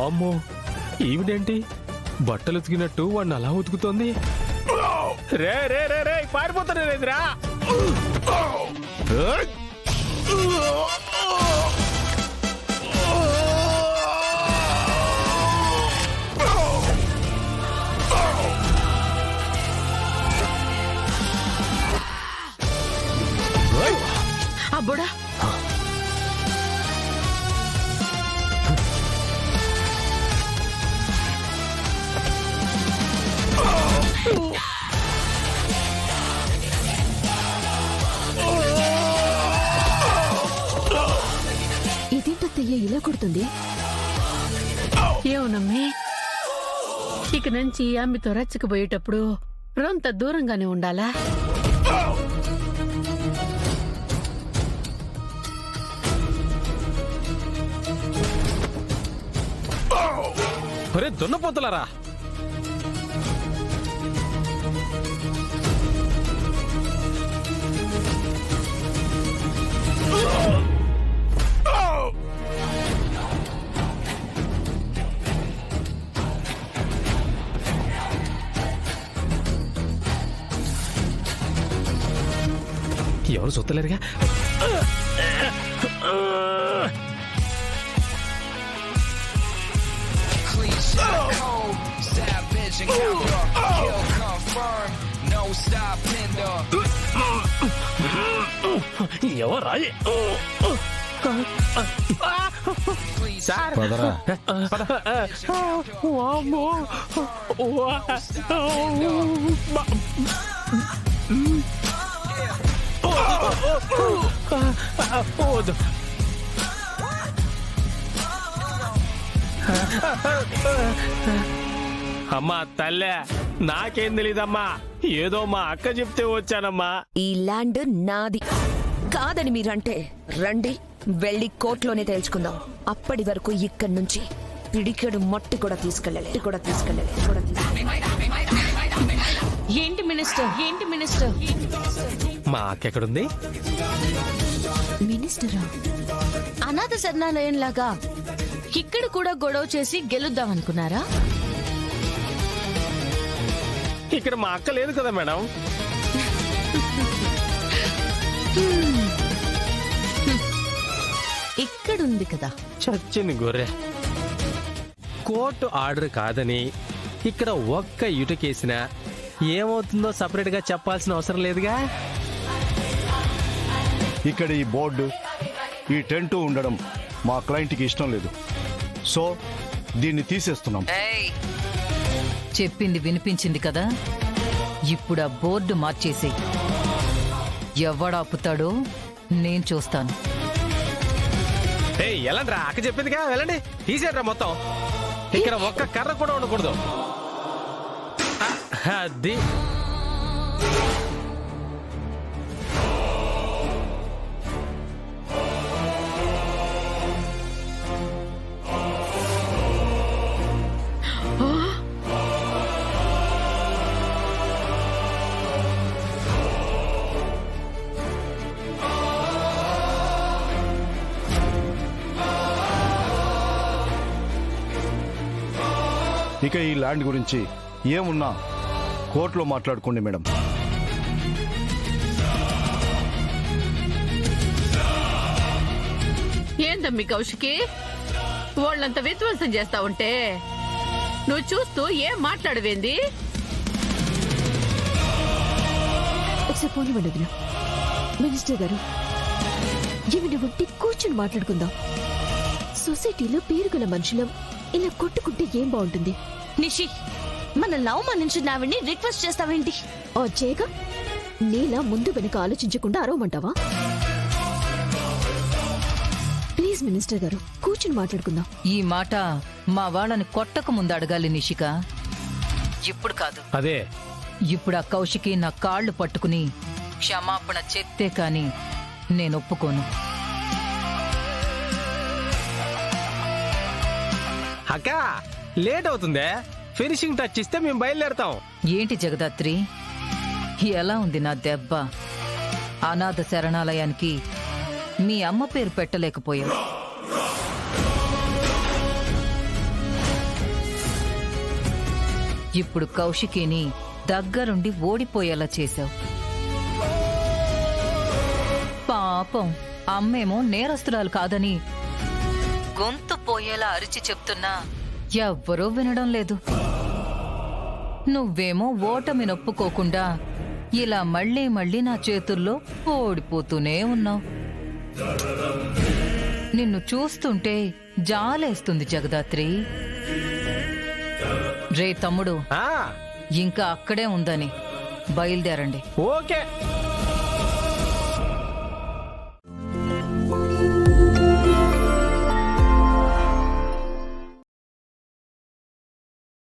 వామ్మో, ఈవిడేంటి బట్టలు ఉతికినట్టు వాడిని అలా ఉతుకుతోంది? రే రే రే రే పారిపోతాను లేదురా. అబ్బుడా ఇదేంటత్తయ్య ఇలా కొడుతుంది? ఏమనమ్మి, ఇక నుంచి ఆమెతో రచ్చకపోయేటప్పుడు రొంత దూరంగానే ఉండాలా? ఒరే దున్నపోతులారా, ఎవరు చూస్తలేరుగా. ఎవరా సార్? వామ్మో, అమ్మా తల్లే, నాకేం తెలీదమ్మా, ఏదో మా అక్క చెప్తే వచ్చానమ్మా. ఈ ల్యాండ్ నాది కాదని మీరంటే రండి, వెళ్ళి కోర్టులోనే తేల్చుకుందాం. అప్పటి వరకు ఇక్కడి నుంచి పిడికెడు మట్టి కూడా తీసుకెళ్ళలే. ఏంటి మినిస్టర్? మా అక్క ఎక్కడుంది? మినిస్టరా? అనాథ శరణాలయం లాగా ఇక్కడ కూడా గొడవ చేసి గెలుద్దాం అనుకున్నారా? ఇక్కడ మా అక్క లేదు కదా మేడం. ఇక్కడుంది కదా. చచ్చింది గొర్రె. కోర్టు ఆర్డర్ కాదని ఇక్కడ ఒక్క ఇటుకేసినా ఏమవుతుందో సపరేట్ గా చెప్పాల్సిన అవసరం లేదుగా. ఇక్కడ ఈ బోర్డు, ఈ టెంట్ ఉండడం మా క్లయింట్కి ఇష్టం లేదు. సో దీన్ని తీసేస్తున్నాం. చెప్పింది వినిపించింది కదా, ఇప్పుడు ఆ బోర్డు మార్చేసి ఎవడాపుతాడో నేను చూస్తాను. వెళ్ళండి, అక్క చెప్పిందిగా, వెళ్ళండి, తీసేట్రా మొత్తం. ఇక్కడ ఒక్క కర్ర కూడా ఉండకూడదు. అది ఇక ఈ ల్యాండ్ గురించి ఏమున్నా కోర్టులో మాట్లాడుకోండి మేడం. ఏందమ్మి కౌశికి, వాళ్ళంత విధ్వంసం చేస్తా ఉంటే నువ్వు చూస్తూ ఏం మాట్లాడవేంది? ఒకసారి పోనివ్వండి వదిన. మినిస్టర్ గారు, ఏమిటి ఉంటే కూర్చొని మాట్లాడుకుందాం. సొసైటీలో పేరుగల మనుషులం ఇలా కొట్టుకుంటే ఏం బాగుంటుంది? నిషి, మన లవ్ నుంచి నావిని రిక్వెస్ట్ చేస్తావేంటి? ఆ చేయగా నీలా ముందు వెనక ఆలోచించకుండా అరవమంటావా? ప్లీజ్ మినిస్టర్ గారు, కూర్చుని మాట్లాడుకుందాం. ఈ మాట మా వాళ్ళని కొట్టక ముందు అడగాలి నిషిక, ఇప్పుడు కాదు. అదే ఇప్పుడు ఆ కౌశికి నా కాళ్ళు పట్టుకుని క్షమాపణ చెప్తే కాని నేను ఒప్పుకోను. అక్క లేట్ అవుతుందే, ఫినిషింగ్ టచ్ ఇస్తే మేము బయలుదేరతాం. ఏంటి జగదాత్రి, ఎలా ఉంది నా దెబ్బ? అనాథ శరణాలయానికి మీ అమ్మ పేరు పెట్టలేకపోయావు. ఇప్పుడు కౌశికిని దగ్గరుండి ఓడిపోయేలా చేశావు. పాపం అమ్మేమో నేరస్తురాలు కాదని గొంతు పోయేలా అరిచి చెప్తున్నా ఎవ్వరూ వినడం లేదు. నువ్వేమో ఓటమి నొప్పుకోకుండా ఇలా మళ్ళీ మళ్ళీ నా చేతుల్లో ఓడిపోతూనే ఉన్నావు. నిన్ను చూస్తుంటే జాలేస్తుంది జగదాత్రి. రే తమ్ముడు, ఆ, ఇంకా అక్కడే ఉందని బయలుదేరండి. ఓకే.